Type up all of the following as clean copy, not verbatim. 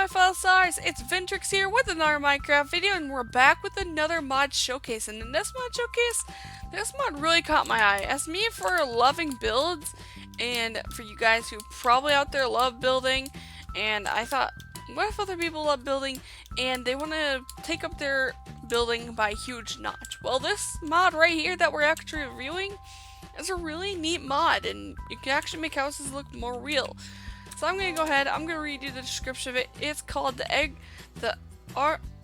my fellow stars, it's Vintrix here with another Minecraft video, and we're back with another mod showcase. And in this mod showcase, this mod really caught my eye. As me for loving builds, and for you guys who probably out there love building, and I thought, what if other people love building, and they want to take up their building by a huge notch? Well, this mod right here that we're actually reviewing is a really neat mod, and you can actually make houses look more real. So I'm going to go ahead, I'm going to read you the description of it. It's called the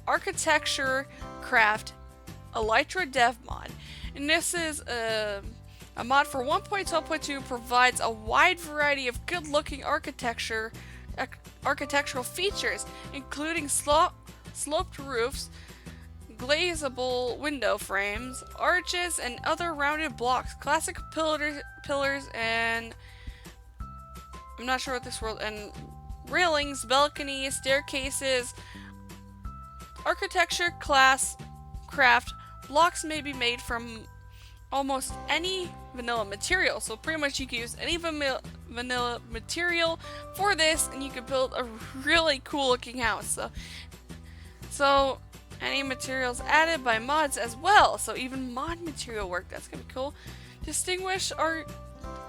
ArchitectureCraft ElytraDev Mod. And this is a mod for 1.12.2, provides a wide variety of good-looking architectural features, including sloped roofs, glazable window frames, arches, and other rounded blocks, classic pillars, and I'm not sure what this world, and railings, balconies, staircases. Craft blocks may be made from almost any vanilla material, so pretty much you can use any vanilla material for this, and you can build a really cool looking house. So any materials added by mods as well, so even mod material work, that's gonna be cool. Distinguish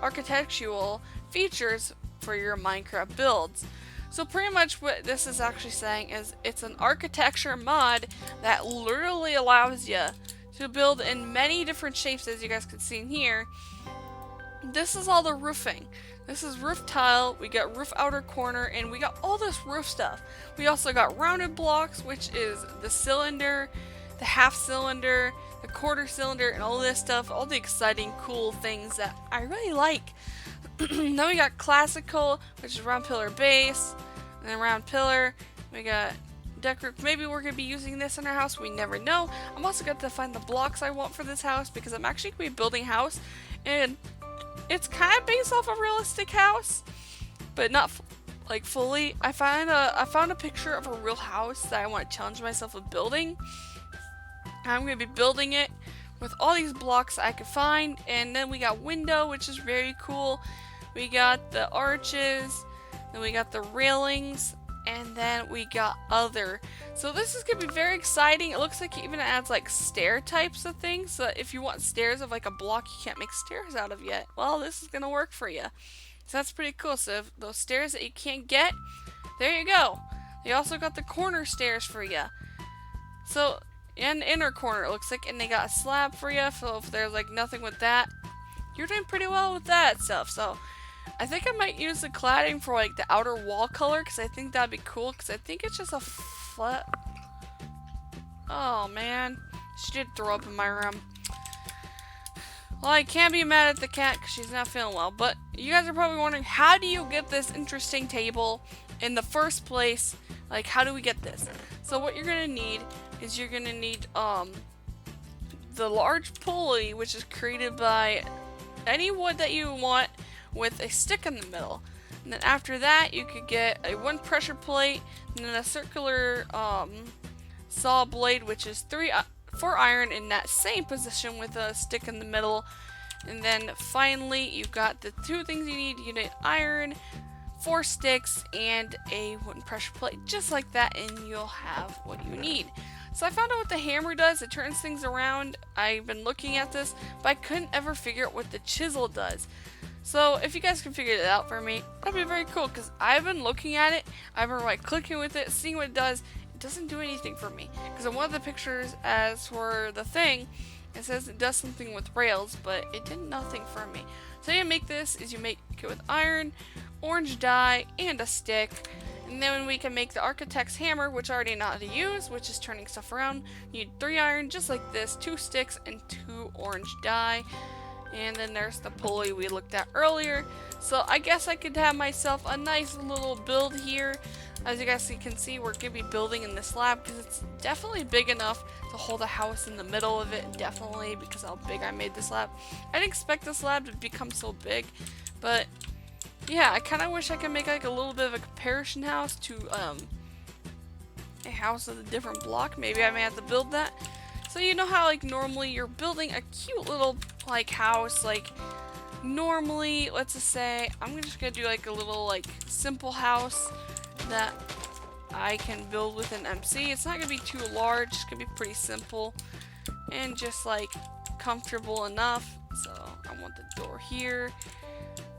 architectural features for your Minecraft builds. So pretty much what this is actually saying is it's an architecture mod that literally allows you to build in many different shapes, as you guys can see in here. This is all the roofing. This is roof tile, we got roof outer corner, and we got all this roof stuff. We also got rounded blocks, which is the cylinder, the half cylinder, the quarter cylinder, and all this stuff, all the exciting cool things that I really like. Then we got classical, which is round pillar base, and then round pillar. We got deck roof. Maybe we're going to be using this in our house, we never know. I'm also going to find the blocks I want for this house, because I'm actually going to be building a house, and it's kind of based off a realistic house, but not like fully. I found a picture of a real house that I want to challenge myself with building. I'm going to be building it with all these blocks I could find, and then we got window, which is very cool. We got the arches, then we got the railings, and then we got other. So this is going to be very exciting. It looks like it even adds like stair types of things. So if you want stairs of like a block you can't make stairs out of yet, well, this is going to work for you. So that's pretty cool. So if those stairs that you can't get, there you go. They also got the corner stairs for you. So in the inner corner it looks like, and they got a slab for you. So if there's like nothing with that, you're doing pretty well with that stuff. So I think I might use the cladding for like the outer wall color, because I think that'd be cool, because I think it's just a flat. Oh man, she did throw up in my room. Well, I can't be mad at the cat because she's not feeling well, but you guys are probably wondering, how do you get this interesting table in the first place? Like, how do we get this? So what you're gonna need is you're gonna need the large pulley, which is created by any wood that you want with a stick in the middle. And then after that you could get a one pressure plate, and then a circular saw blade, which is 4 iron in that same position with a stick in the middle. And then finally you got the two things you need. You need iron, 4 sticks, and a wooden pressure plate, just like that, and you'll have what you need. So I found out what the hammer does. It turns things around. I've been looking at this, but I couldn't ever figure out what the chisel does. So if you guys can figure it out for me, that'd be very cool, because I've been looking at it, I've been like clicking with it, seeing what it does. It doesn't do anything for me, because in one of the pictures, as for the thing, it says it does something with rails, but it did nothing for me. So you make this is you make it with iron, orange dye, and a stick. And then we can make the architect's hammer, which I already know how to use, which is turning stuff around. You need 3 iron, just like this, 2 sticks, and 2 orange dye. And then there's the pulley we looked at earlier. So I guess I could have myself a nice little build here. As you guys can see, we're going to be building in this slab, because it's definitely big enough to hold a house in the middle of it. Definitely, because how big I made this slab. I didn't expect this slab to become so big, but yeah, I kind of wish I could make like a little bit of a comparison house to a house of a different block. Maybe I may have to build that. So you know how like normally you're building a cute little like house, like normally, let's just say I'm just gonna do like a little like simple house that I can build with an MC. It's not gonna be too large. It's gonna be pretty simple and just like comfortable enough. So I want the door here,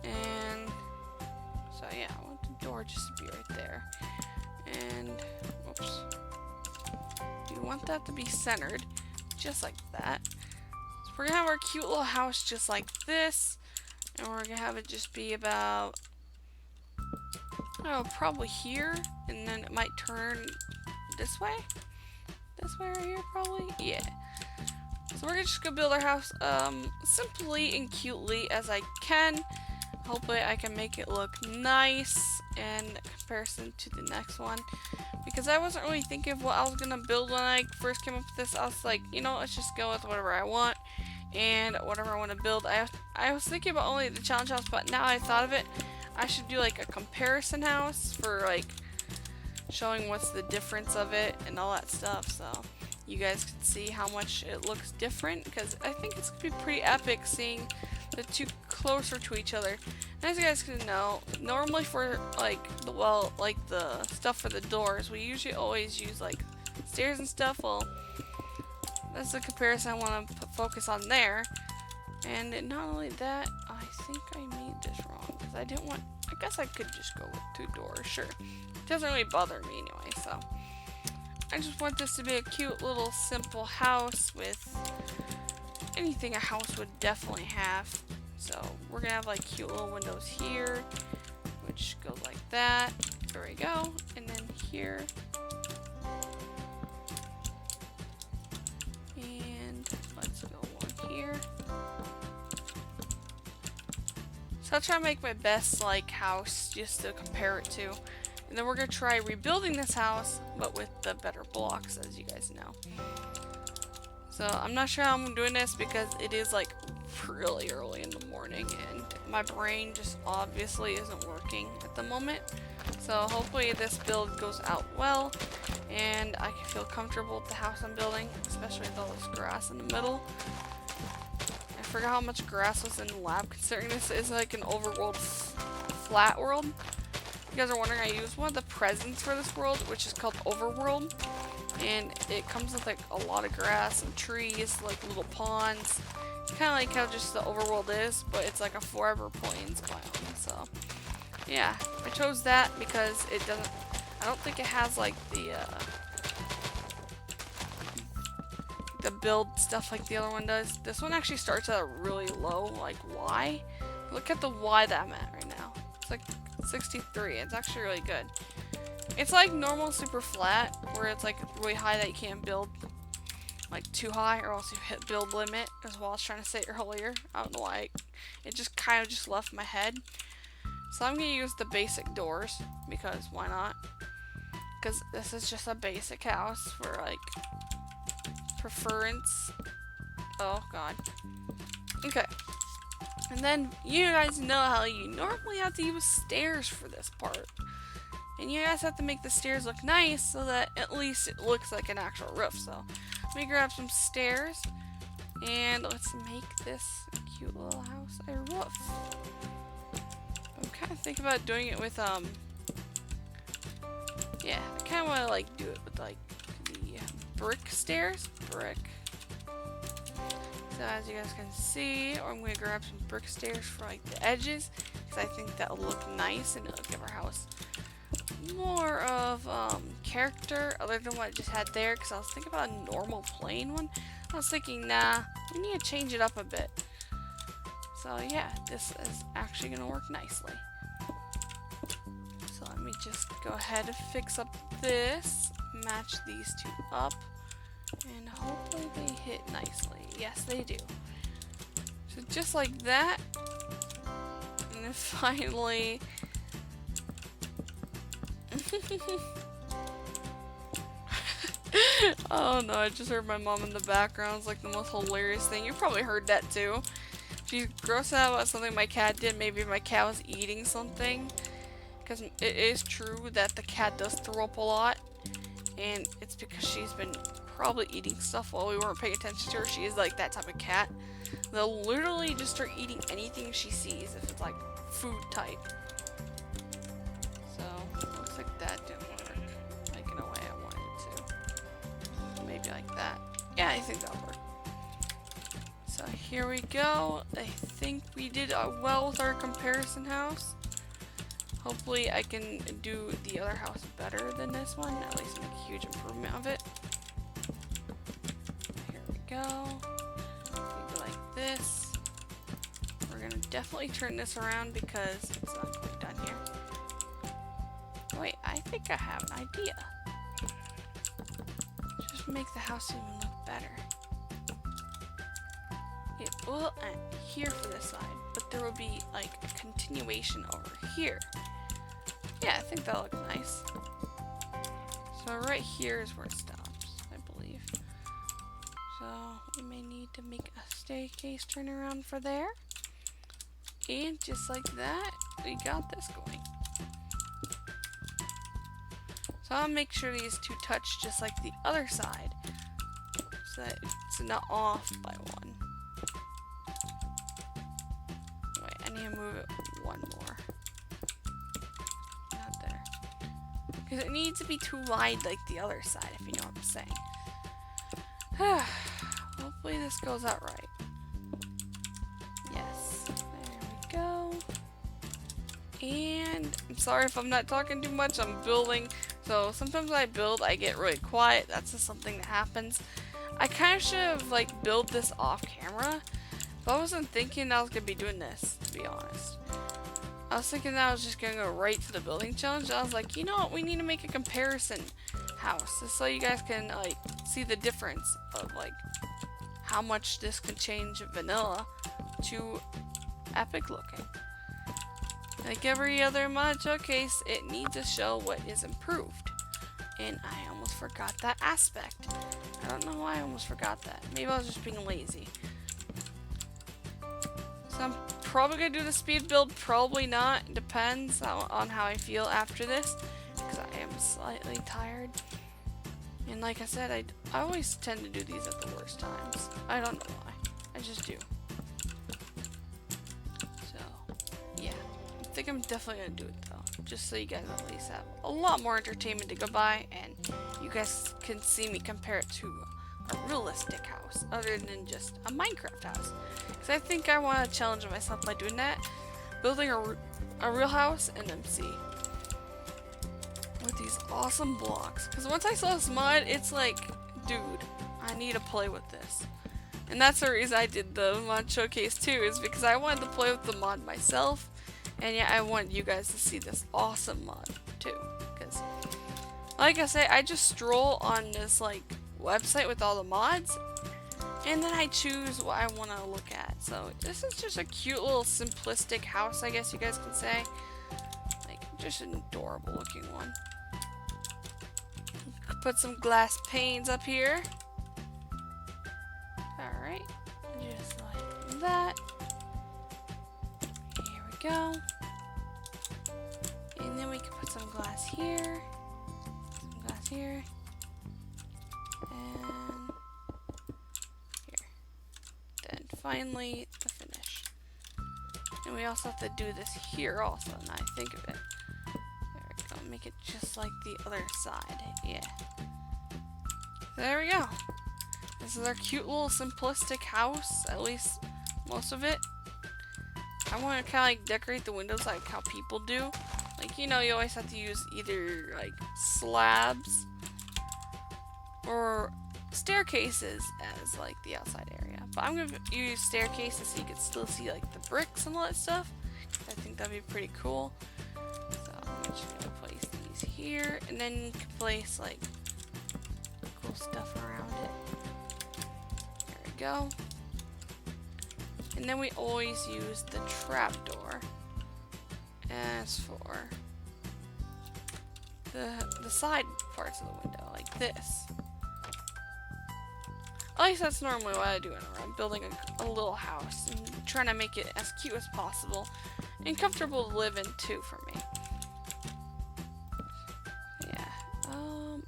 and so yeah, I want the door just to be right there. And oops, you want that to be centered, just like that. So we're gonna have our cute little house just like this, and we're gonna have it just be about, oh, probably here, and then it might turn this way right here, probably. Yeah. So we're just gonna build our house simply and cutely as I can. Hopefully I can make it look nice in comparison to the next one, because I wasn't really thinking of what I was gonna build when I first came up with this. I was like, you know, let's just go with whatever I want and whatever I want to build. I was thinking about only the challenge house, but now I thought of it, I should do like a comparison house for like showing what's the difference of it and all that stuff, so you guys can see how much it looks different, because I think it's gonna be pretty epic seeing the two closer to each other. And as you guys can know, normally for like the stuff for the doors, we usually always use like stairs and stuff. Well, that's the comparison I want to focus on there. And not only that, I think I made this wrong, because I didn't want, I guess I could just go with 2 doors, sure. It doesn't really bother me anyway, so. I just want this to be a cute little simple house with anything a house would definitely have. So we're gonna have like cute little windows here, which goes like that. There we go. And then here. And let's go one here. So I'll try to make my best like house just to compare it to. And then we're going to try rebuilding this house, but with the better blocks, as you guys know. So I'm not sure how I'm doing this, because it is like really early in the morning, and my brain just obviously isn't working at the moment. So hopefully this build goes out well, and I can feel comfortable with the house I'm building, especially with all this grass in the middle. I forgot how much grass was in the lab, considering this is like an overworld flat world. If you guys are wondering, I used one of the presents for this world, which is called Overworld, and it comes with like a lot of grass and trees, like little ponds. It's kind of like how just the Overworld is, but it's like a forever plains biome. So yeah, I chose that because it doesn't, I don't think it has like the build stuff like the other one does. This one actually starts at a really low like Y. Look at the Y that I'm at right now. It's like 63. It's actually really good. It's like normal super flat, where it's like really high that you can't build like too high, or else you hit build limit, is what I was trying to say earlier. I don't know why it just kind of just left my head. So I'm gonna use the basic doors, because why not? Because this is just a basic house for like preference. Oh god. Okay. And then you guys know how you normally have to use stairs for this part. And you guys have to make the stairs look nice so that at least it looks like an actual roof. So let me grab some stairs and let's make this cute little house a roof. I'm kind of thinking about doing it with yeah, I kind of want to like do it with like the brick stairs. Brick. So as you guys can see, I'm going to grab some brick stairs for like the edges, because I think that will look nice and it'll give our house more of character other than what I just had there, because I was thinking about a normal plain one. I was thinking, nah, we need to change it up a bit. So yeah, this is actually going to work nicely. So let me just go ahead and fix up this, match these two up. And hopefully they hit nicely. Yes, they do. So just like that. And then finally... oh no, I just heard my mom in the background. It's like the most hilarious thing. You probably heard that too. She's grossed out about something my cat did. Maybe my cat was eating something. Because it is true that the cat does throw up a lot. And it's because she's been probably eating stuff while we weren't paying attention to her. She is like that type of cat. They'll literally just start eating anything she sees if it's like food type. So, looks like that didn't work. Maybe like that. Yeah, I think that'll work. So here we go. I think we did well with our comparison house. Hopefully I can do the other house better than this one, at least make a huge improvement of it. Here we go. Maybe like this. We're gonna definitely turn this around because it's not quite done here. Wait, I think I have an idea. Just make the house even look better. It will end here for this side, but there will be like a continuation over here. Yeah, I think that'll look nice. So right here is where it stops, I believe. So we may need to make a staircase turnaround for there. And just like that, we got this going. So I'll make sure these two touch just like the other side, so that it's not off by one. Wait, I need to move it one more. Not there. Because it needs to be too wide like the other side, if you know what I'm saying. Hopefully this goes out right. Yes. There we go. And I'm sorry if I'm not talking too much, I'm building. So sometimes when I build, I get really quiet. That's just something that happens. I kind of should have like built this off camera, but I wasn't thinking I was gonna be doing this, to be honest. I was thinking that I was just gonna go right to the building challenge. I was like, you know what, we need to make a comparison house, just so you guys can like see the difference of like how much this can change vanilla to epic looking. Like every other mod showcase, it needs to show what is improved. And I almost forgot that aspect. I don't know why I almost forgot that. Maybe I was just being lazy. So I'm probably going to do the speed build, probably not. It depends on how I feel after this, because I am slightly tired. And like I said, I always tend to do these at the worst times. I don't know why. I just do. I think I'm definitely gonna do it though, just so you guys at least have a lot more entertainment to go by, and you guys can see me compare it to a realistic house other than just a Minecraft house, because I think I want to challenge myself by doing that, building a real house in MC with these awesome blocks. Because once I saw this mod, it's like, dude, I need to play with this. And that's the reason I did the mod showcase too, is because I wanted to play with the mod myself. And yeah, I want you guys to see this awesome mod too, because like I say, I just stroll on this like website with all the mods, and then I choose what I want to look at. So this is just a cute little simplistic house, I guess you guys can say. Like, just an adorable looking one. Put some glass panes up here. Alright, just like that. Go. And then we can put some glass here, some glass here, and here. Then finally the finish. And we also have to do this here also, now I think of it. There we go, make it just like the other side, yeah. There we go. This is our cute little simplistic house, at least most of it. I want to kind of like decorate the windows like how people do. Like, you know, you always have to use either like slabs or staircases as like the outside area. But I'm going to use staircases so you can still see like the bricks and all that stuff. I think that'd be pretty cool. So I'm just going to place these here, and then you can place like cool stuff around it. There we go. And then we always use the trapdoor as for the side parts of the window, like this. At least that's normally what I do whenever I'm building a little house and trying to make it as cute as possible and comfortable to live in too for me. Yeah,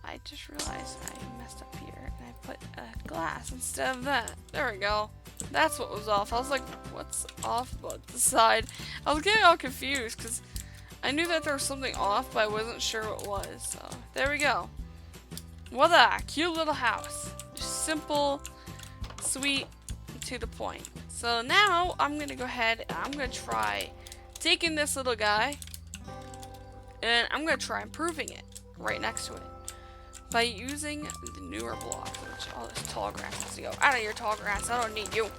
I just realized I messed up here and I put a glass instead of that. There we go. That's what was off. I was like, what's off about the side? I was getting all confused because I knew that there was something off, but I wasn't sure what it was. So, there we go. What a cute little house. simple, sweet, to the point. So now I'm gonna go ahead and I'm gonna try taking this little guy and I'm gonna try improving it right next to it by using the newer blocks. Which all this tall grass has to go out of your tall grass. I don't need you.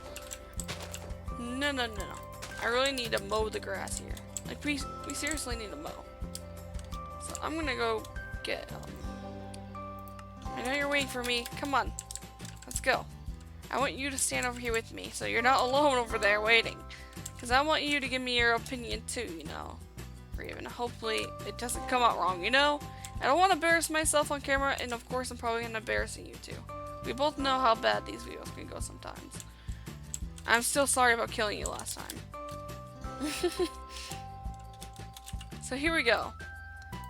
No, no, no, no. I really need to mow the grass here. Like we seriously need to mow. So I'm gonna go get. I know you're waiting for me. Come on, let's go. I want you to stand over here with me, so you're not alone over there waiting. Because I want you to give me your opinion too, you know. Or even hopefully it doesn't come out wrong, you know. I don't want to embarrass myself on camera, and of course I'm probably gonna embarrassing you too. We both know how bad these videos can go sometimes. I'm still sorry about killing you last time. So here we go.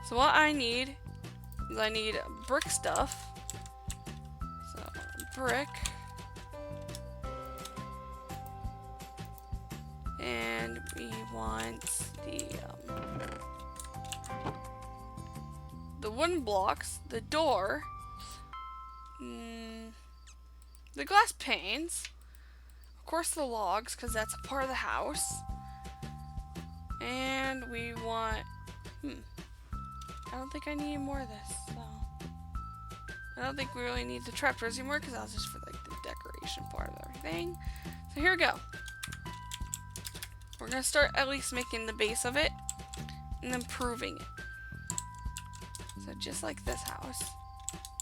So what I need is I need brick stuff. So brick. And we want the wooden blocks, the door, the glass panes, of course the logs, because that's a part of the house, and we want, I don't think I need more of this, so I don't think we really need the trapdoors anymore, because that was just for like the decoration part of everything. So here we go. We're gonna start at least making the base of it and improving it. So just like this house,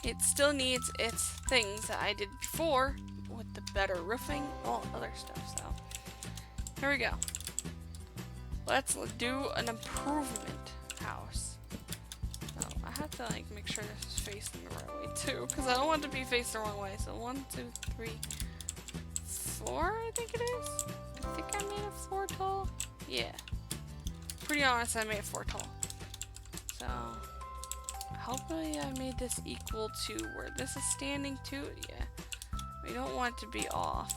it still needs its things that I did before with the better roofing, all other stuff. So here we go. Let's do an improvement house. So I have to like make sure this is facing the right way too, because I don't want it to be faced the wrong way. So 1, 2, 3, 4, I think it is. I think I made it 4 tall. Yeah. Pretty honest, I made it 4 tall. So, hopefully I made this equal to where this is standing too. Yeah. We don't want it to be off.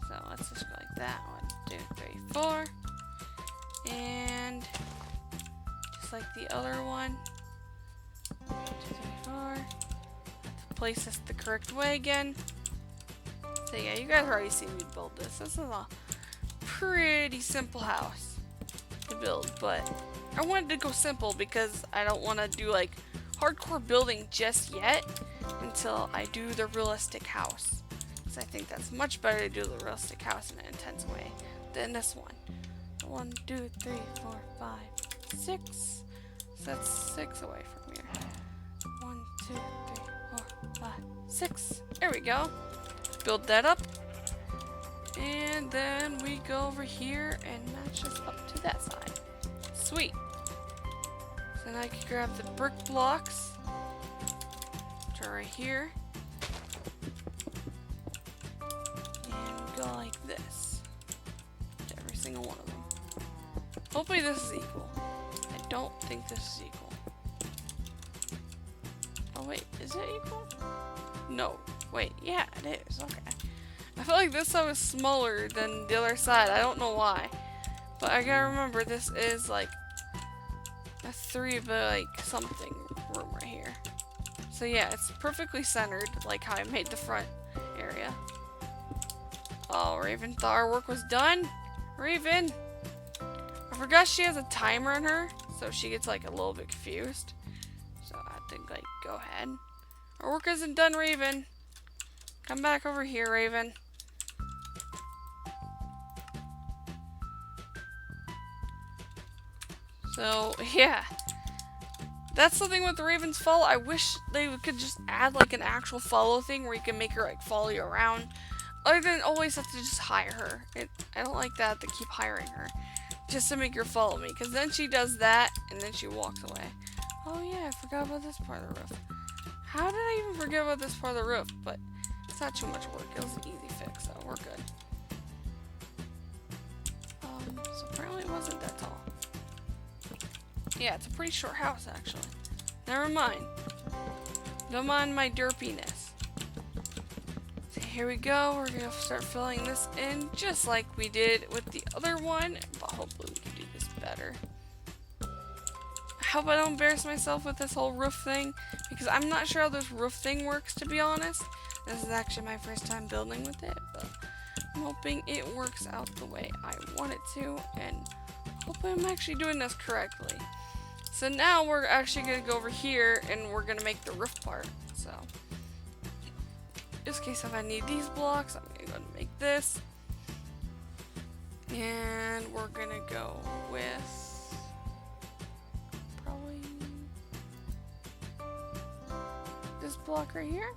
So, let's just go like that. 1, 2, 3, 4. And, just like the other one. 1, 2, 3, 4. Have to place this the correct way again. So yeah, you guys already seen me build this. This is a pretty simple house to build, but I wanted to go simple because I don't want to do like hardcore building just yet until I do the realistic house. Because I think that's much better to do the realistic house in an intense way than this one. 1, 2, 3, 4, 5, 6. So that's 6 away from here. 1, 2, 3, 4, 5, 6. There we go. Build that up, and then we go over here and match this up to that side. Sweet. So then I can grab the brick blocks, which are right here, and go like this to every single one of them. Hopefully this is equal. I don't think this is equal. Oh wait, is it equal? No. Wait, yeah, it is. Okay. I feel like this side was smaller than the other side. I don't know why. But I gotta remember this is like a 3 by like something room right here. So yeah, it's perfectly centered like how I made the front area. Oh, Raven thought our work was done. Raven! I forgot she has a timer on her, so she gets like a little bit confused. So I think like go ahead. Our work isn't done, Raven. Come back over here, Raven. So, yeah. That's something with the Raven's follow. I wish they could just add like an actual follow thing where you can make her like follow you around. Other than always have to just hire her. I don't like that to keep hiring her. Just to make her follow me. Because then she does that and then she walks away. Oh yeah, I forgot about this part of the roof. How did I even forget about this part of the roof? But it's not too much work. It was an easy fix, so we're good. So apparently it wasn't that tall. Yeah, it's a pretty short house, actually. Never mind. Don't mind my derpiness. So here we go. We're gonna start filling this in just like we did with the other one, but hopefully we can do this better. I hope I don't embarrass myself with this whole roof thing, because I'm not sure how this roof thing works, to be honest. This is actually my first time building with it, but I'm hoping it works out the way I want it to, and hopefully I'm actually doing this correctly. So now we're actually going to go over here and we're going to make the roof part. So, just in case if I need these blocks, I'm going to go and make this. And we're going to go with probably this block right here.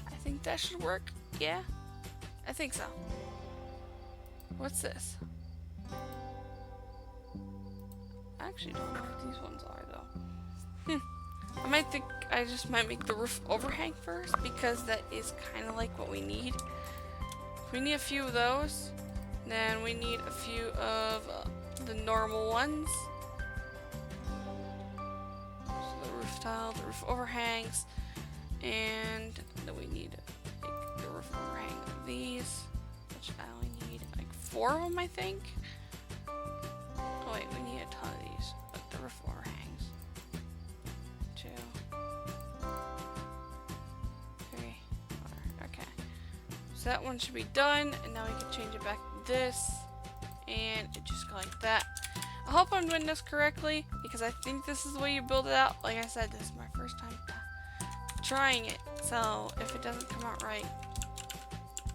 I think that should work. Yeah, I think so. What's this? I actually don't know what these ones are though. I just might make the roof overhang first because that is kind of like what we need. We need a few of those. Then we need a few of the normal ones. So the roof tile, the roof overhangs, and then we need like the roof overhang of these, which I only need like 4 of them, I think. Oh wait, we need a ton of these, but the roof overhangs. 2, 3, 4, okay. So that one should be done, and now we can change it back to this, and it just go like that. I hope I'm doing this correctly, because I think this is the way you build it out. Like I said, this is my first time trying it, so if it doesn't come out right,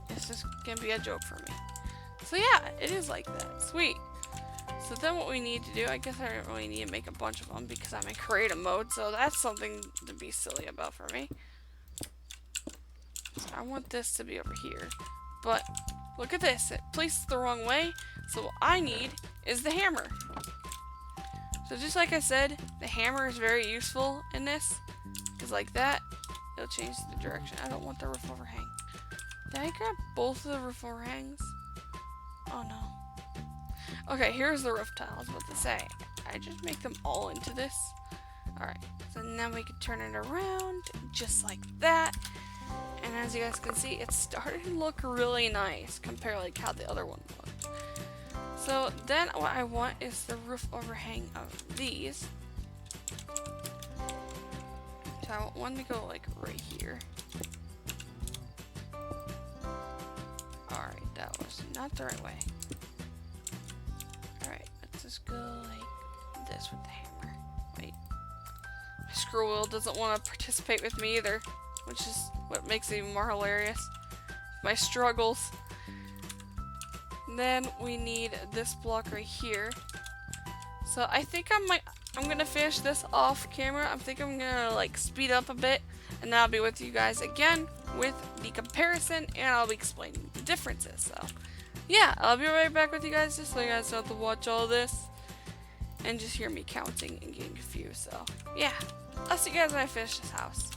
it's just gonna be a joke for me. So yeah, it is like that. Sweet. So then what we need to do, I guess I don't really need to make a bunch of them because I'm in creative mode, so that's something to be silly about for me. So I want this to be over here, but look at this, it places the wrong way, so what I need is the hammer. So just like I said, the hammer is very useful in this, because like that, it'll change the direction. I don't want the roof overhang. Did I grab both of the roof overhangs? Oh no. Okay, here's the roof tile, I was about to say. I just make them all into this. Alright, so now we can turn it around, just like that. And as you guys can see, it's starting to look really nice, compared to like how the other one looked. So then what I want is the roof overhang of these. So I want one to go like right here. Alright, that was not the right way. Alright, let's just go like this with the hammer. Wait. My scroll wheel doesn't want to participate with me either, which is what makes it even more hilarious. My struggles. Then we need this block right here. So I think I'm gonna finish this off camera. I think I'm gonna like speed up a bit, and then I'll be with you guys again with the comparison, and I'll be explaining the differences. So yeah, I'll be right back with you guys, just so you guys don't have to watch all this and just hear me counting and getting confused. So yeah, I'll see you guys when I finish this house.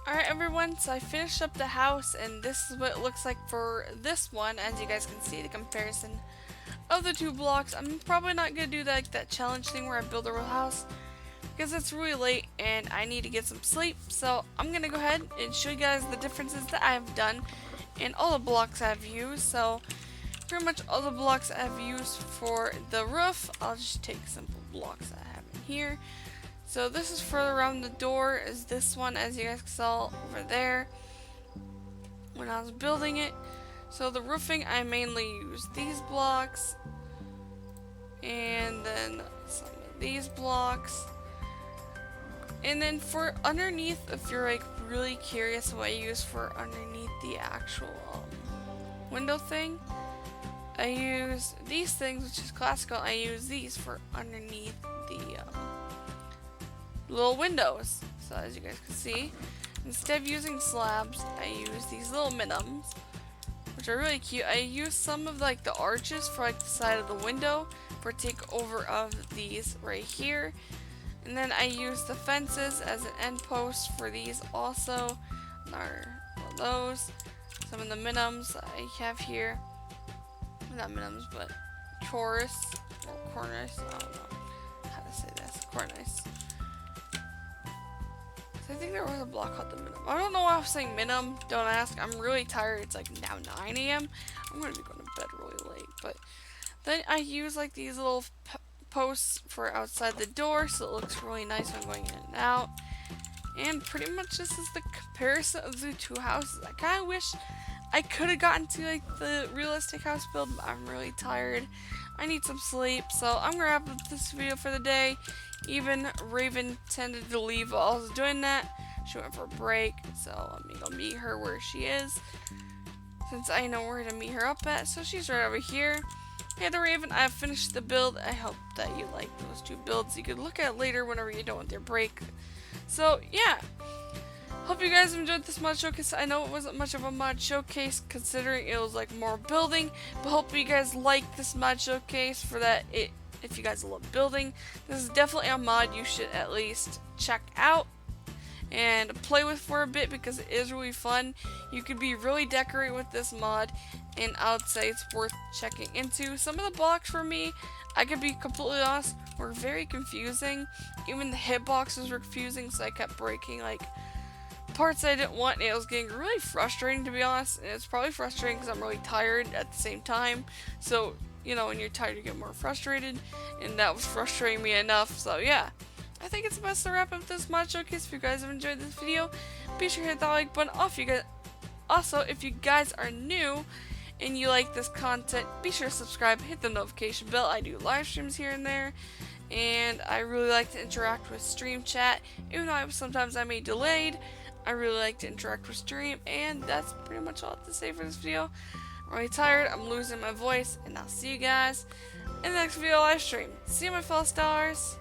Alright everyone, so I finished up the house and this is what it looks like for this one. As you guys can see, the comparison of the two blocks. I'm probably not going to do that challenge thing where I build a real house because it's really late and I need to get some sleep. So I'm going to go ahead and show you guys the differences that I've done and all the blocks I've used. So pretty much all the blocks I've used for the roof, I'll just take simple blocks I have in here. So this is further around the door is this one, as you guys saw over there when I was building it. So the roofing, I mainly use these blocks and then some of these blocks. And then for underneath, if you're like really curious what I use for underneath the actual window thing, I use these things, which is classical. I use these for underneath the little windows. So as you guys can see, instead of using slabs, I use these little minimums, which are really cute. I use some of like the arches for like the side of the window for takeover of these right here. And then I use the fences as an end post for these also. Those. Some of the minimums I have here. Not minimums, but chorus or cornice. I don't know how to say this. Cornice. I think there was a block called the minimum. I don't know why I was saying minimum. Don't ask. I'm really tired. It's like now 9 a.m. I'm going to be going to bed really late. But then I use like these little posts for outside the door, so it looks really nice when going in and out. And pretty much this is the comparison of the two houses. I kind of wish I could have gotten to like the realistic house build, but I'm really tired. I need some sleep, so I'm going to wrap up this video for the day. Even Raven tended to leave while I was doing that. She went for a break, so let me go meet her where she is, since I know where to meet her up at. So she's right over here. Hey the Raven, I have finished the build. I hope that you like those two builds. You could look at it later whenever you're done with your break. So yeah, hope you guys enjoyed this mod showcase. I know it wasn't much of a mod showcase considering it was like more building, but hope you guys like this mod showcase. For that, if you guys love building, this is definitely a mod you should at least check out and play with for a bit because it is really fun. You could be really decorate with this mod, and I would say it's worth checking into. Some of the blocks for me, I could be completely honest, were very confusing. Even the hitboxes were confusing, so I kept breaking like parts I didn't want, and it was getting really frustrating to be honest. And it's probably frustrating because I'm really tired at the same time. So you know, when you're tired you get more frustrated, and that was frustrating me enough. So yeah, I think it's best to wrap up this mod showcase. If you guys have enjoyed this video, be sure to hit that like button. Also, if you guys are new and you like this content, be sure to subscribe, hit the notification bell. I do live streams here and there, and I really like to interact with stream chat. Even though sometimes I may delayed, I really like to interact with stream, and that's pretty much all I have to say for this video. I'm really tired, I'm losing my voice, and I'll see you guys in the next video live stream. See you, my fellow stars.